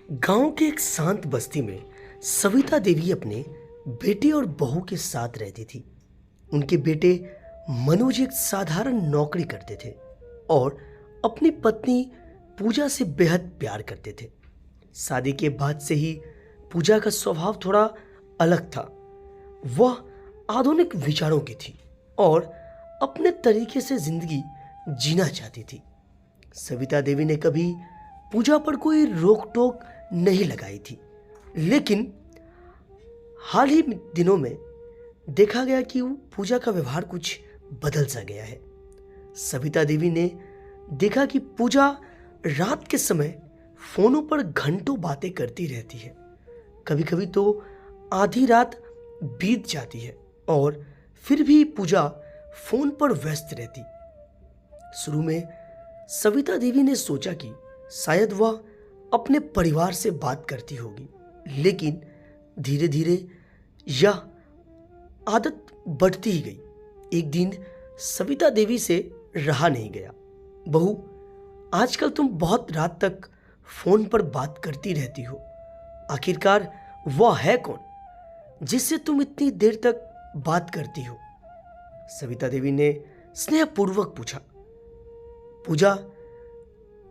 गांव के एक शांत बस्ती में सविता देवी अपने बेटे और बहू के साथ रहती थी। उनके बेटे मनोज एक साधारण नौकरी करते थे और अपनी पत्नी पूजा से बेहद प्यार करते थे। शादी के बाद से ही पूजा का स्वभाव थोड़ा अलग था। वह आधुनिक विचारों की थी और अपने तरीके से जिंदगी जीना चाहती थी। सविता देवी ने कभी पूजा पर कोई रोक टोक नहीं लगाई थी, लेकिन हाल ही दिनों में देखा गया कि पूजा का व्यवहार कुछ बदल सा गया है। सविता देवी ने देखा कि पूजा रात के समय फोनों पर घंटों बातें करती रहती है। कभी कभी तो आधी रात बीत जाती है और फिर भी पूजा फोन पर व्यस्त रहती। शुरू में सविता देवी ने सोचा कि शायद वह अपने परिवार से बात करती होगी, लेकिन धीरे धीरे यह आदत बढ़ती ही गई। एक दिन सविता देवी से रहा नहीं गया। बहू, आजकल तुम बहुत रात तक फोन पर बात करती रहती हो। आखिरकार वह है कौन जिससे तुम इतनी देर तक बात करती हो? सविता देवी ने स्नेहपूर्वक पूछा। पूजा,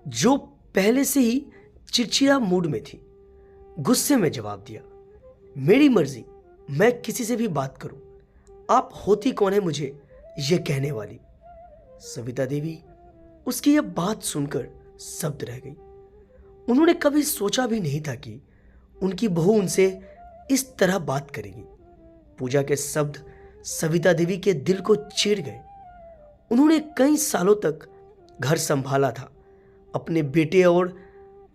जो पहले से ही चिड़चिड़ा मूड में थी, गुस्से में जवाब दिया, मेरी मर्जी, मैं किसी से भी बात करूं। आप होती कौन है मुझे यह कहने वाली? सविता देवी उसकी यह बात सुनकर स्तब्ध रह गई। उन्होंने कभी सोचा भी नहीं था कि उनकी बहू उनसे इस तरह बात करेगी। पूजा के शब्द सविता देवी के दिल को चीर गए। उन्होंने कई सालों तक घर संभाला था, अपने बेटे और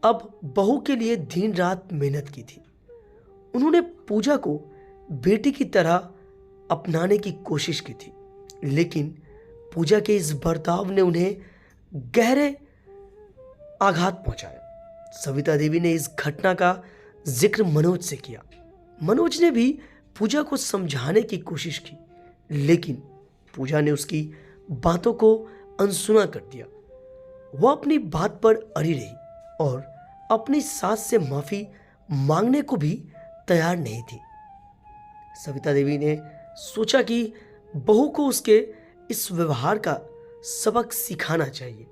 अब बहू के लिए दिन रात मेहनत की थी। उन्होंने पूजा को बेटी की तरह अपनाने की कोशिश की थी, लेकिन पूजा के इस बर्ताव ने उन्हें गहरे आघात पहुंचाया। सविता देवी ने इस घटना का जिक्र मनोज से किया। मनोज ने भी पूजा को समझाने की कोशिश की, लेकिन पूजा ने उसकी बातों को अनसुना कर दिया। वह अपनी बात पर अड़ी रही और अपनी सास से माफी मांगने को भी तैयार नहीं थी। सविता देवी ने सोचा कि बहू को उसके इस व्यवहार का सबक सिखाना चाहिए।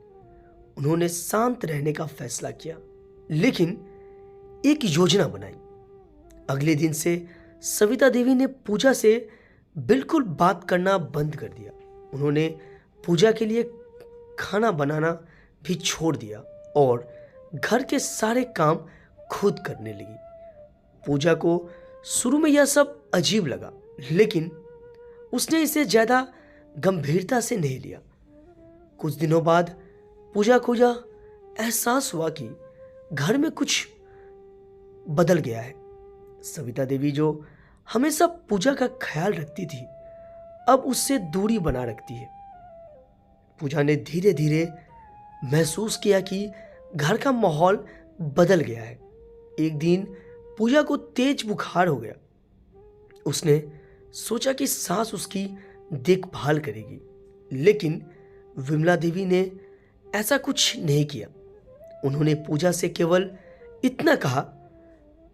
उन्होंने शांत रहने का फैसला किया, लेकिन एक योजना बनाई। अगले दिन से सविता देवी ने पूजा से बिल्कुल बात करना बंद कर दिया। उन्होंने पूजा के लिए खाना बनाना भी छोड़ दिया और घर के सारे काम खुद करने लगी। पूजा को शुरू में यह सब अजीब लगा, लेकिन उसने इसे ज्यादा गंभीरता से नहीं लिया। कुछ दिनों बाद पूजा को यह एहसास हुआ कि घर में कुछ बदल गया है। सविता देवी, जो हमेशा पूजा का ख्याल रखती थी, अब उससे दूरी बना रखती है। पूजा ने धीरे धीरे महसूस किया कि घर का माहौल बदल गया है। एक दिन पूजा को तेज बुखार हो गया। उसने सोचा कि सास उसकी देखभाल करेगी, लेकिन विमला देवी ने ऐसा कुछ नहीं किया। उन्होंने पूजा से केवल इतना कहा,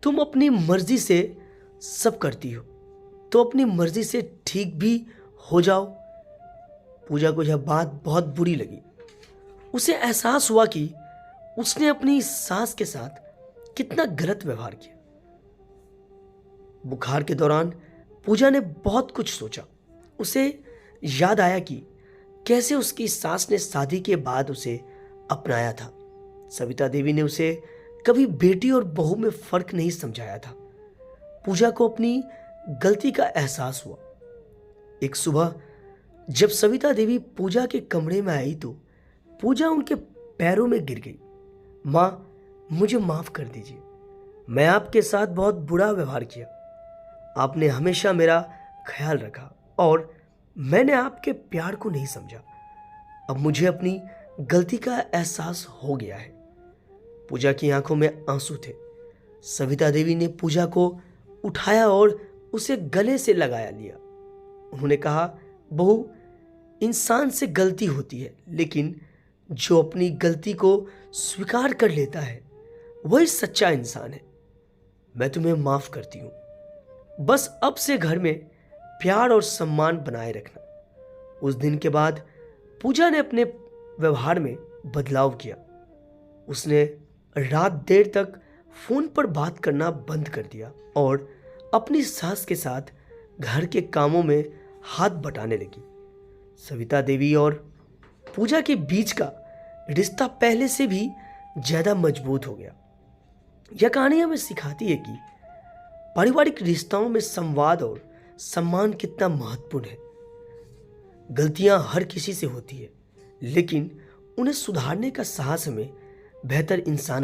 तुम अपनी मर्जी से सब करती हो, तो अपनी मर्जी से ठीक भी हो जाओ। पूजा को यह बात बहुत बुरी लगी। उसे एहसास हुआ कि उसने अपनी सास के साथ कितना गलत व्यवहार किया। बुखार के दौरान पूजा ने बहुत कुछ सोचा। उसे याद आया कि कैसे उसकी सास ने शादी के बाद उसे अपनाया था। सविता देवी ने उसे कभी बेटी और बहू में फर्क नहीं समझाया था। पूजा को अपनी गलती का एहसास हुआ। एक सुबह जब सविता देवी पूजा के कमरे में आई तो पूजा उनके पैरों में गिर गई। माँ, मुझे माफ कर दीजिए, मैं आपके साथ बहुत बुरा व्यवहार किया। आपने हमेशा मेरा ख्याल रखा और मैंने आपके प्यार को नहीं समझा। अब मुझे अपनी गलती का एहसास हो गया है। पूजा की आंखों में आंसू थे। सविता देवी ने पूजा को उठाया और उसे गले से लगाया लिया। उन्होंने कहा, बहू, इंसान से गलती होती है, लेकिन जो अपनी गलती को स्वीकार कर लेता है वही सच्चा इंसान है। मैं तुम्हें माफ करती हूँ। बस अब से घर में प्यार और सम्मान बनाए रखना। उस दिन के बाद पूजा ने अपने व्यवहार में बदलाव किया। उसने रात देर तक फोन पर बात करना बंद कर दिया और अपनी सास के साथ घर के कामों में हाथ बटाने लगी। सविता देवी और पूजा के बीच का रिश्ता पहले से भी ज्यादा मजबूत हो गया। यह कहानी हमें सिखाती है कि पारिवारिक रिश्तों में संवाद और सम्मान कितना महत्वपूर्ण है। गलतियां हर किसी से होती है, लेकिन उन्हें सुधारने का साहस हमें बेहतर इंसान